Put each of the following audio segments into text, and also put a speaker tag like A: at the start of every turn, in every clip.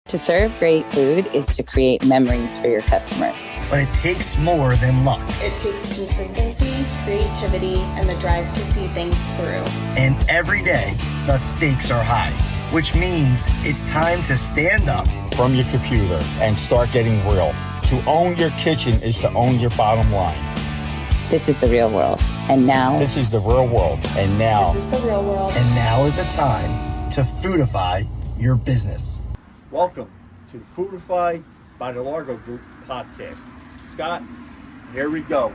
A: To serve great food is to create memories for your customers.
B: But it takes more than luck.
C: It takes consistency, creativity, and the drive to see things through.
B: And every day, the stakes are high, which means it's time to stand up
D: from your computer and start getting real. To own your kitchen is to own your bottom line.
A: This is the real world. And now,
D: this is the real world. And now,
C: this is the real world.
B: And now is the time to foodify your business.
E: Welcome to the Foodify by the Largo Group podcast. Scott, here we go.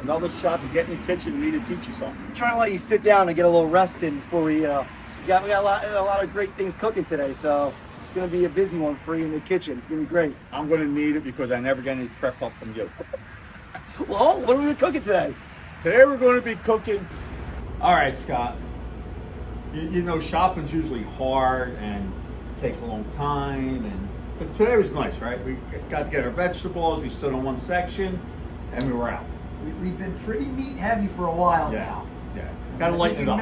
E: Another shot to get in the kitchen and me to teach you something.
F: I'm trying to let you sit down and get a little rest in before we got a lot of great things cooking today, so it's going to be a busy one for you in the kitchen. It's going to be great.
E: I'm going to need it because I never get any prep up from you.
F: Well, what are we cooking today?
E: Today we're going to be cooking. All right, Scott. You know, shopping's usually hard and takes a long time, but today was nice, right? We got to get our vegetables, we stood on one section, and we were out.
F: We've been pretty meat heavy for a while now.
E: Yeah. Got to lighten it up.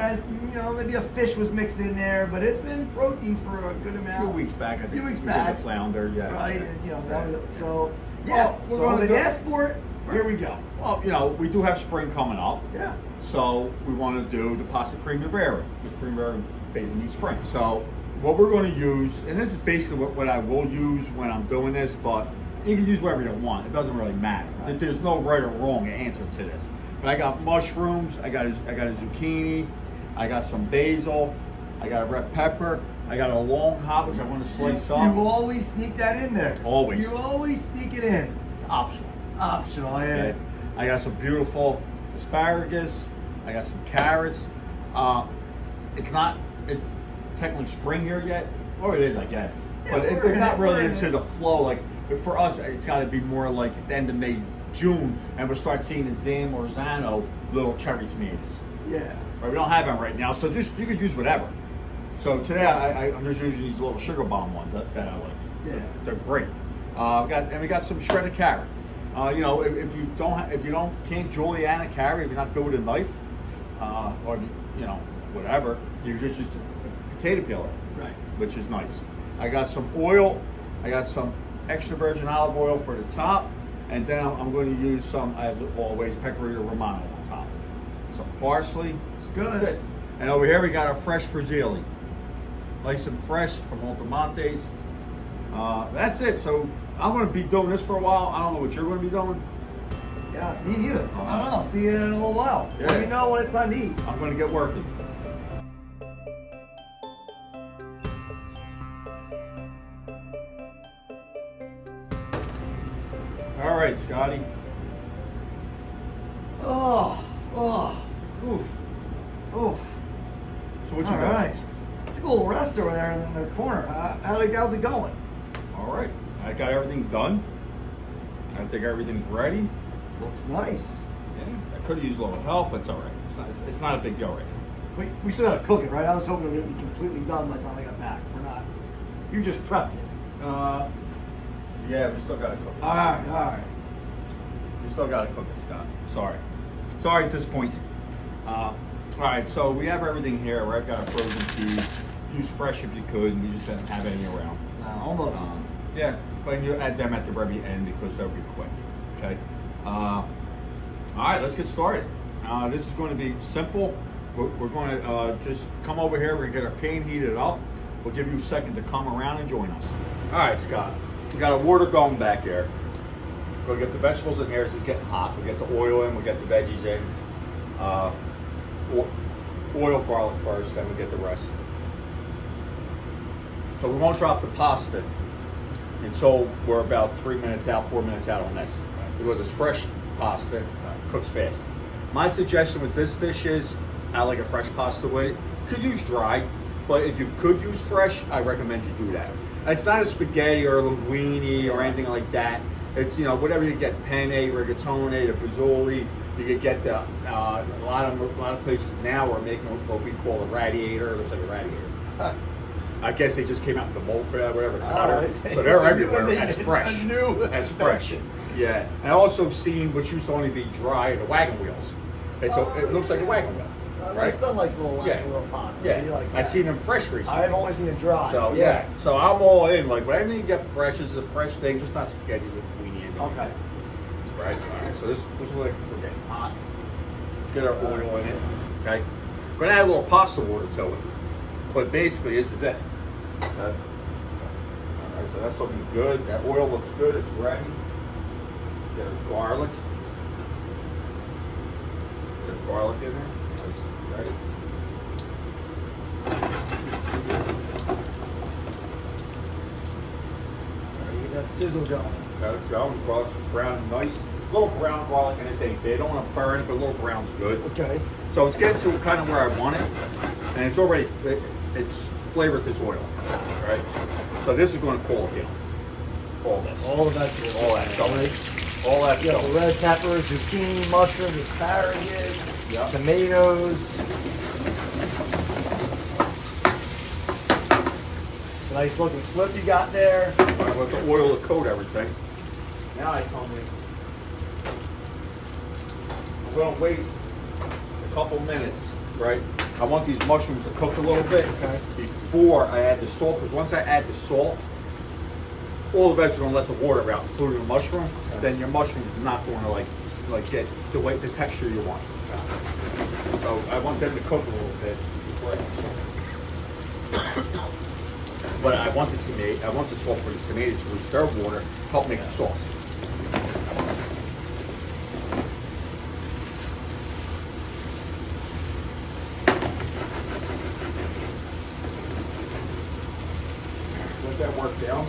F: Maybe a fish was mixed in there, but it's been proteins for a good amount.
E: A few weeks back, I think.
F: A few weeks
E: we
F: back.
E: did the flounder, yeah.
F: Right, and
E: Right.
F: so yeah.
E: Well, we're
F: so
E: going to
F: they've asked for it.
E: Right.
F: Here we go.
E: Well, we do have spring coming up.
F: Yeah.
E: So we want to do the Pasta Primavera. The Primavera basically means spring. So what we're going to use, and this is basically what I will use when I'm doing this, but you can use whatever you want. It doesn't really matter. Right. There's no right or wrong answer to this. But I got mushrooms, I got a zucchini, I got some basil, I got a red pepper, I got a long hop which I want to slice up.
F: You always sneak that in there.
E: Always.
F: You always sneak it in.
E: It's optional.
F: Optional, yeah.
E: Okay. I got some beautiful asparagus. I got some carrots. It's technically spring here yet. Or it is, I guess.
F: Yeah,
E: but it's not really into the flow. Like for us, it's got to be more like at the end of May, June, and we'll start seeing the Zam or Zano little cherry tomatoes.
F: Yeah.
E: Right, we don't have them right now, so just you could use whatever. So today I'm just using these little sugar bomb ones that I like.
F: Yeah.
E: They're great. We got some shredded carrot. If you can't julienne a carrot, if you're not good with a knife, or whatever, you just use a potato peeler,
F: Right.
E: which is nice. I got some oil. I got some extra virgin olive oil for the top, and then I'm going to use some, as always, pecorino romano on top. Some parsley.
F: It's good.
E: That's it. And over here we got our fresh fusilli, nice and fresh from Altamontes. That's it. So I'm going to be doing this for a while. I don't know what you're going to be doing.
F: Yeah, me neither. I don't know. I'll see you in a little while.
E: Yeah.
F: Let me know when it's time to eat.
E: I'm going to get working. All right, Scotty.
F: Oof.
E: So what you
F: All
E: got?
F: right. Took a little rest over there in the corner. How's it going?
E: All right. I got everything done. I think everything's ready.
F: Looks nice.
E: Yeah. I could have used a little help, but it's all right. It's not a big deal right now.
F: We still gotta cook it, right? I was hoping it would be completely done by the time I got back. We're not. You just prepped it.
E: Yeah, we still got to cook it.
F: All right.
E: We still got to cook it, Scott. Sorry to disappoint you. All right, so we have everything here. I've got our frozen peas. Use fresh if you could. We just didn't have any around.
F: Almost.
E: Yeah, but you add them at the very end because they'll be quick. Okay. All right, let's get started. This is going to be simple. We're going to just come over here. We're going to get our pan heated up. We'll give you a second to come around and join us. All right, Scott. We got our water going back here. We'll get the vegetables in here. This is getting hot. We'll get the oil in. We'll get the veggies in. Oil, garlic first, then we get the rest. So we won't drop the pasta until we're about 4 minutes out on this. Because it's fresh pasta, cooks fast. My suggestion with this dish is, I like a fresh pasta way. You could use dry, but if you could use fresh, I recommend you do that. It's not a spaghetti or a linguine or anything like that. It's, whatever you get, penne, rigatone, the fagioli. You could get a lot of places now are making what we call a radiator. It looks like a radiator. I guess they just came out with the mold for that, whatever, the cutter.
F: Right.
E: So they're everywhere as fresh.
F: As
E: fresh. Yeah. And I also have seen what used to only be dry, the wagon wheels. It looks like a wagon wheel.
F: My
E: right?
F: son likes a little
E: Yeah.
F: oil pasta.
E: Yeah,
F: He likes
E: I
F: that.
E: seen them fresh recently.
F: I've only seen it dry.
E: So yeah, so I'm all in. Like whenever you get fresh, this is a fresh thing, just not spaghetti with weenie in it.
F: Okay.
E: Right. All right. So this is like we're getting hot. Let's get our oil in it. Okay. We're gonna add a little pasta water to it, but basically this is it. Okay. All right. So that's looking good. That oil looks good. It's ready. Get our garlic. Get garlic in there. Right.
F: Get that sizzle going.
E: Got it going. Garlic's brown and nice. A little brown garlic in this ain't bad. Don't want to burn it, but a little brown's good.
F: Okay.
E: So it's getting to kind of where I want it, and it's already it's flavored this oil, right? So this is going to cool it down. All this.
F: All the vegetables.
E: All that going. All that
F: You got the
E: going.
F: red peppers, zucchini, mushrooms, asparagus,
E: Yep.
F: tomatoes. Nice looking flip you got there.
E: I let the oil to coat everything. Now I come in. I'm going to wait a couple minutes, right? I want these mushrooms to cook a little bit before I add the salt, because once I add the salt, all the veggies are going to let the water out, including the mushroom. Then your mushroom is not going to like get the texture you want. So I want them to cook a little bit before I add salt. But I want the salt for the tomatoes to reach their water, help make the sauce. Let that work down.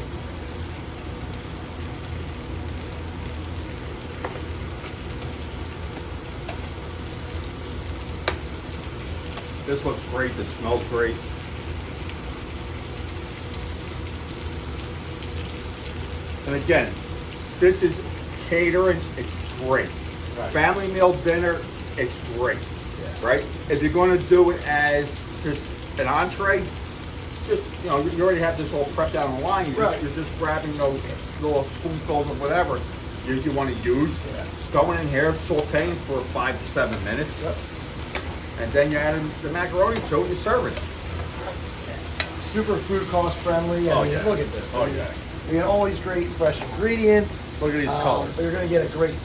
E: This looks great, this smells great. And again, this is catering, it's great.
F: Right.
E: Family meal dinner, it's great. Right? If you're going to do it as just an entree, just, you know, you already have this all prepped out on the line. You're just grabbing those little spoonfuls of whatever you want to use. Just going in here, sauteing for 5 to 7 minutes. And then you're adding the macaroni to it and you're serving it.
F: Super food cost friendly. I mean,
E: yeah.
F: look at this.
E: Oh,
F: I mean,
E: yeah.
F: You get all these great fresh ingredients.
E: Look at these colors.
F: You're going to get a great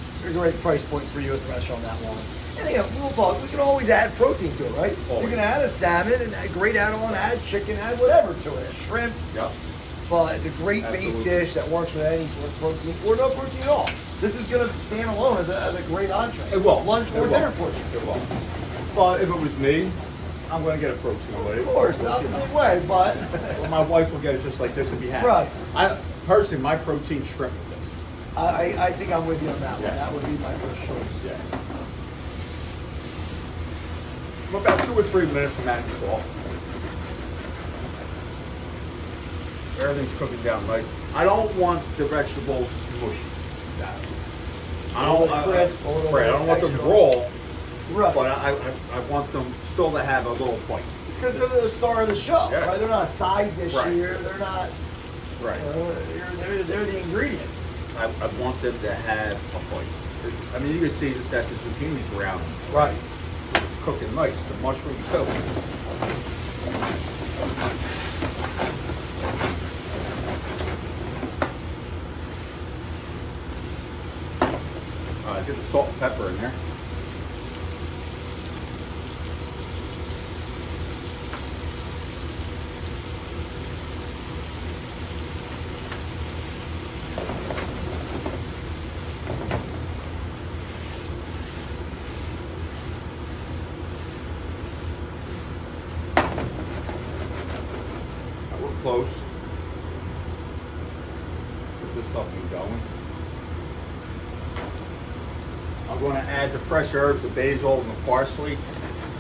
F: price point for you at the restaurant on that one. And again, we'll talk. We can always add protein to it, right?
E: Always.
F: You can add a salmon and add great add-on, add chicken, add whatever to it, shrimp.
E: Yep.
F: But it's a great base
E: Absolutely.
F: dish that works with any sort of protein or no protein at all. This is going to stand alone as a great entree.
E: It will.
F: Lunch
E: It
F: or
E: will.
F: dinner portion.
E: It will. But if it was me, I'm going to get a protein with it.
F: Of course, not the same way, but
E: Well, my wife will get it just like this and be happy.
F: Right.
E: Personally, my protein shrimp with this.
F: I think I'm with you on that one.
E: Yeah.
F: That would be my first choice.
E: Yeah. I'm about 2 or 3 minutes from adding salt. Everything's cooking down nice. I don't want the vegetables mushy. I don't,
F: little crisp, a little
E: right, I don't want them
F: extra.
E: raw,
F: Right.
E: but I want them still to have a little bite.
F: Because they're the star of the show,
E: Yeah.
F: right? They're not a side dish
E: Right.
F: here. They're not,
E: Right.
F: they're the ingredient.
E: I want them to have a bite. I mean, you can see that the zucchini's brown.
F: Right.
E: It's cooking nice. The mushrooms too. Get the salt and pepper in there. Now we're close. Get this up and going. I'm going to add the fresh herbs, the basil and the parsley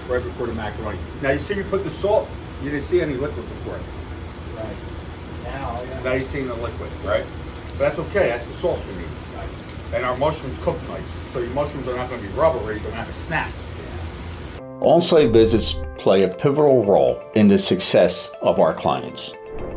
E: right before the macaroni. Now you see me put the salt, you didn't see any liquid before.
F: Right. Now,
E: Now you're seeing the liquid, right? But that's okay, that's the sauce we need. And our mushrooms cook nice. So your mushrooms are not going to be rubbery, they're not going to snap.
G: On-site visits play a pivotal role in the success of our clients.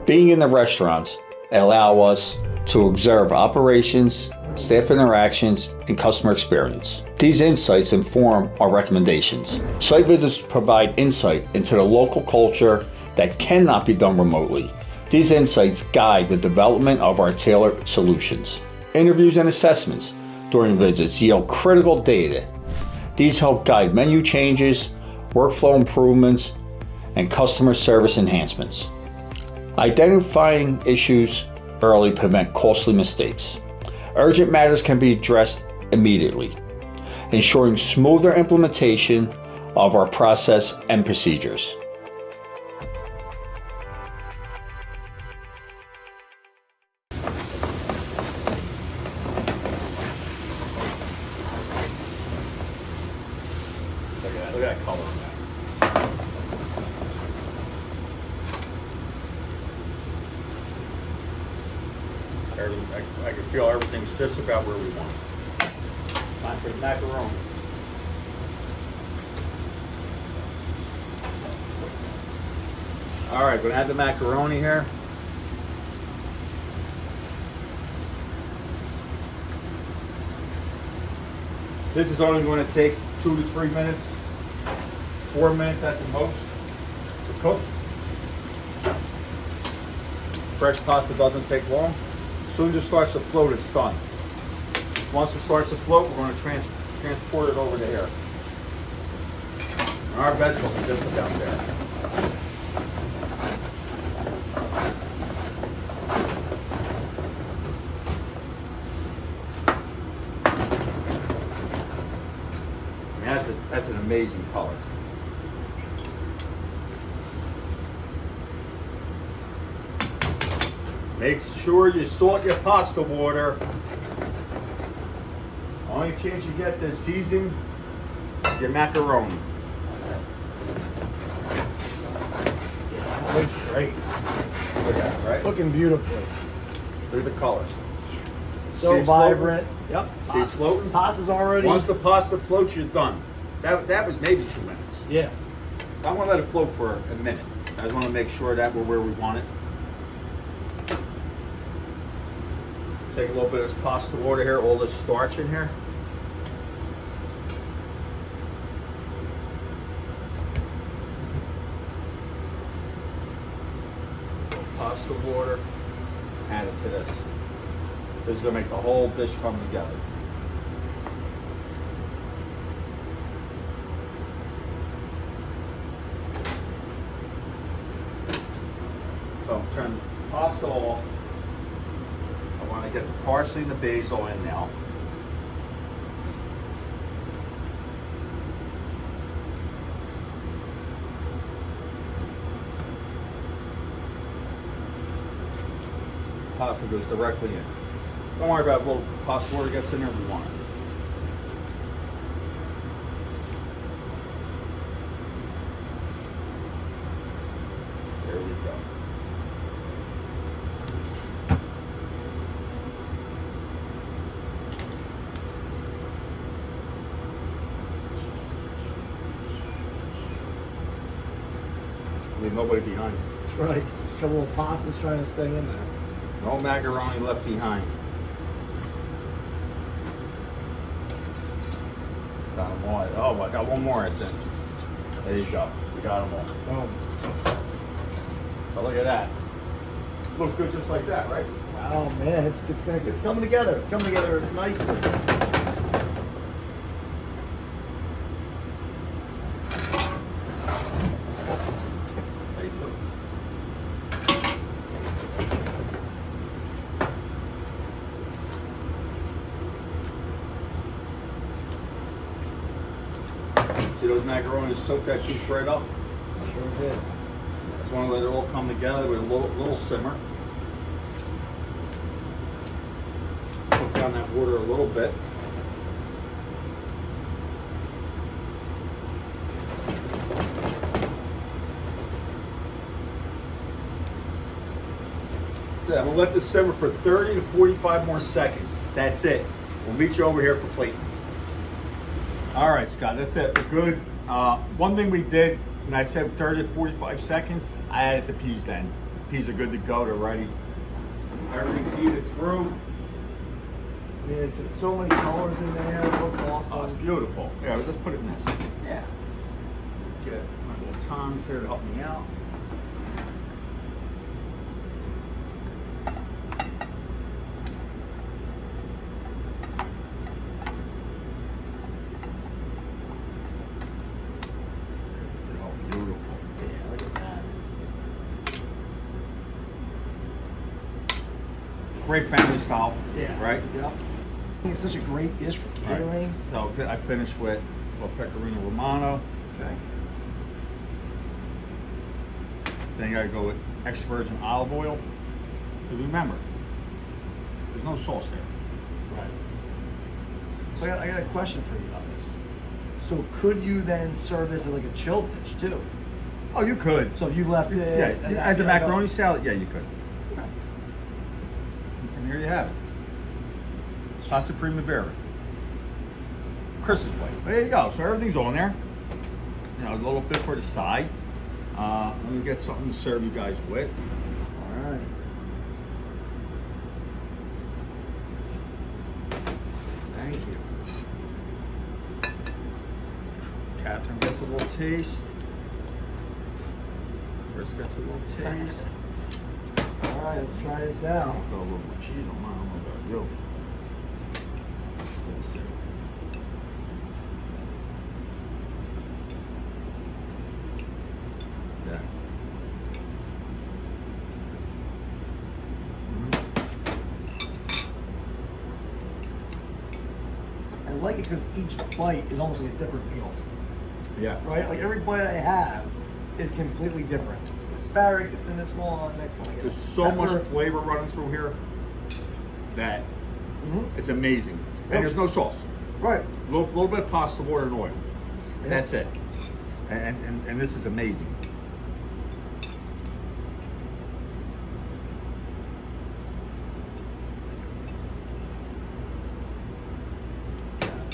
G: Being in the restaurants allow us to observe operations staff interactions, and customer experience. These insights inform our recommendations. Site visits provide insight into the local culture that cannot be done remotely. These insights guide the development of our tailored solutions. Interviews and assessments during visits yield critical data. These help guide menu changes, workflow improvements, and customer service enhancements. Identifying issues early prevent costly mistakes. Urgent matters can be addressed immediately, ensuring smoother implementation of our process and procedures.
E: Look at that color on that. I can feel everything's just about where we want it. Time for the macaroni. All right, gonna add the macaroni here. This is only going to take 2 to 3 minutes, 4 minutes at the most to cook. Fresh pasta doesn't take long. As soon as it starts to float, it's done. Once it starts to float, we're going to transport it over to here. And our vegetables are just about there. That's an amazing color. Make sure you salt your pasta water. Only chance you get to season your macaroni.
F: Looks great.
E: Look at it, right?
F: Looking beautiful.
E: Look at the colors.
F: So
E: See it's
F: vibrant.
E: floating?
F: Yep.
E: See it's floating?
F: Pasta's already.
E: Once the pasta floats, you're done. That was maybe 2 minutes.
F: Yeah.
E: I want to let it float for a minute. I just want to make sure that we're where we want it. Take a little bit of this pasta water here, all this starch in here. Pasta water, add it to this. This is going to make the whole dish come together. So turn the pasta off. I want to get the parsley and the basil in now. Pasta goes directly in. Don't worry about little pasta water gets in there if we want it. There we go. Leave nobody behind.
F: That's right. A couple of pastas trying to stay in there.
E: No macaroni left behind. Got them all. Oh, I got one more, I think. There you go. We got them all.
F: Boom.
E: But look at that. Looks good just like that, right?
F: Oh man, it's coming together. It's coming together nicely.
E: See those macaronis soak that juice right up?
F: Sure did.
E: Just want to let it all come together with a little simmer. Cook down that water a little bit. I'm going to let this simmer for 30 to 45 more seconds. That's it. We'll meet you over here for plating. All right, Scott, that's it. We're good. One thing we did, when I said 30 to 45 seconds, I added the peas then. Peas are good to go. They're ready. Everything's heated through.
F: I mean, it's so many colors in there. It looks
E: Oh,
F: awesome.
E: it's beautiful. Yeah, let's put it in this.
F: Yeah.
E: Get my little tongs here to help me out. Beautiful.
F: Yeah, look at that.
E: Great family style.
F: Yeah.
E: Right?
F: Yep. I think it's such a great dish for
E: Right.
F: catering.
E: So I finished with a little pecorino romano.
F: Okay.
E: Then you gotta go with extra virgin olive oil. Because remember, there's no sauce there.
F: Right. So I got a question for you about this. So could you then serve this as like a chilled dish too?
E: Oh, you could.
F: So if you left this
E: Yeah, as a
F: like
E: macaroni salad, yeah, you could.
F: Okay.
E: And there you have it. Pasta Primavera. Chris's way. There you go. So everything's on there. You know, a little bit for the side. Let me get something to serve you guys with.
F: All right. Thank you.
E: Catherine gets a little taste. Chris gets a little taste.
F: All right, let's try this out.
E: I'll go a little more cheese on mine. I don't know about you. Let's see. Yeah.
F: I like it because each bite is almost like a different meal,
E: Yeah.
F: right? Like every bite I have is completely different. Asparagus in this one, next one I get
E: There's so much
F: pepper.
E: flavor running through here that
F: Mhm.
E: it's amazing.
F: Yep.
E: And there's no sauce.
F: Right.
E: A little bit of pasta, water, and oil.
F: Yeah.
E: That's it. And this is amazing.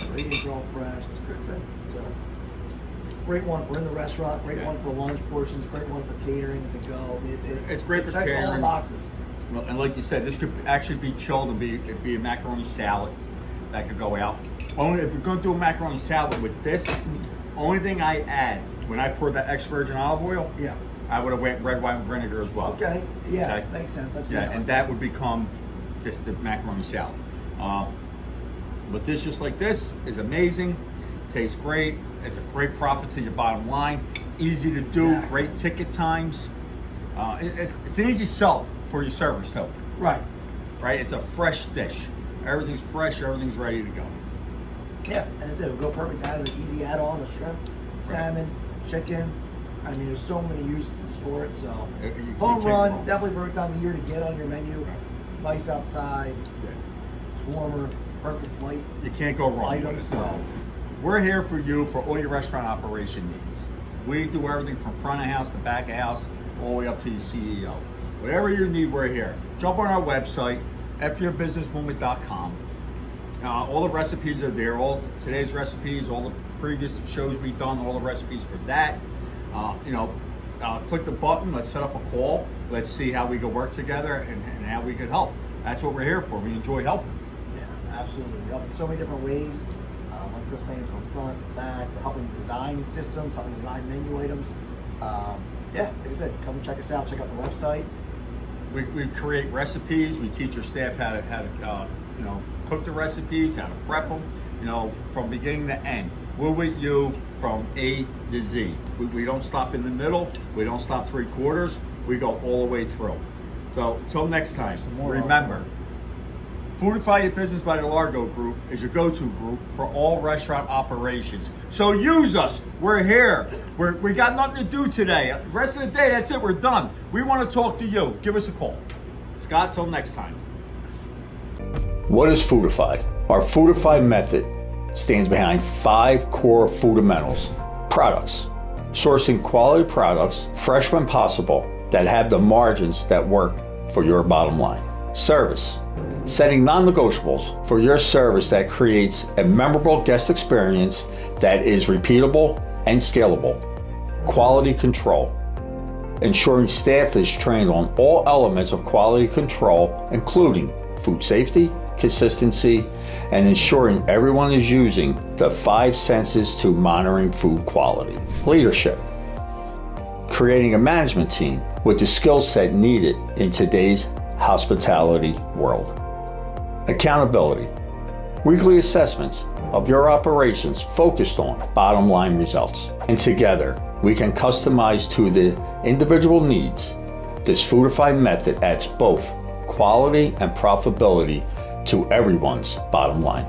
F: Ingredients are all fresh. It's great. It's a great one for in the restaurant. Great
E: Yeah.
F: one for lunch portions. Great one for catering to go. I mean,
E: It's great
F: it
E: for
F: checks all the
E: catering.
F: boxes.
E: Well, and like you said, this could actually be chilled and be a macaroni salad that could go out. Only if you're going to do a macaroni salad with this, only thing I add when I pour that extra virgin olive oil,
F: Yeah.
E: I would have went red wine vinegar as well.
F: Okay. Yeah.
E: Okay.
F: Makes sense. I've seen
E: Yeah,
F: that.
E: and that would become just the macaroni salad. But this, just like this, is amazing. Tastes great. It's a great profit to your bottom line. Easy to do.
F: Exactly.
E: Great ticket times. It's an easy sell for your servers too.
F: Right.
E: Right? It's a fresh dish. Everything's fresh. Everything's ready to go.
F: Yeah, and as I said, it would go perfect as an easy add-on with shrimp, salmon, chicken. I mean, there's so many uses for it. So
E: You
F: home
E: can't
F: run,
E: go wrong.
F: definitely perfect time of year to get on your menu.
E: Right.
F: It's nice outside.
E: Yeah.
F: It's warmer. Perfect light
E: You can't go wrong with
F: item.
E: it.
F: So
E: We're here for you for all your restaurant operation needs. We do everything from front of house to back of house, all the way up to your CEO. Whatever you need, we're here. Jump on our website, fyourbusinessmovement.com. All the recipes are there. All today's recipes, all the previous shows we've done, all the recipes for that. Click the button. Let's set up a call. Let's see how we can work together and how we could help. That's what we're here for. We enjoy helping.
F: yeah, absolutely. We help in so many different ways. Like Chris saying, from front, back, helping design systems, helping design menu items. Yeah, like I said, come check us out. Check out the website.
E: We create recipes. We teach our staff how to cook the recipes, how to prep them, from beginning to end. We're with you from A to Z. We don't stop in the middle. We don't stop 3/4. We go all the way through. So until next time, remember, Foodify Your Business by the Largo Group is your go-to group for all restaurant operations. So use us. We're here. We got nothing to do today. The rest of the day, that's it. We're done. We want to talk to you. Give us a call. Scott, till next time.
G: What is Foodify? Our Foodify method stands behind 5 core fundamentals. Products. Sourcing quality products, fresh when possible, that have the margins that work for your bottom line. Service. Setting non-negotiables for your service that creates a memorable guest experience that is repeatable and scalable. Quality control. Ensuring staff is trained on all elements of quality control, including food safety, consistency, and ensuring everyone is using the 5 senses to monitoring food quality. Leadership. Creating a management team with the skill set needed in today's hospitality world. Accountability. Weekly assessments of your operations focused on bottom line results. And together, we can customize to the individual needs. This Foodify method adds both quality and profitability to everyone's bottom line.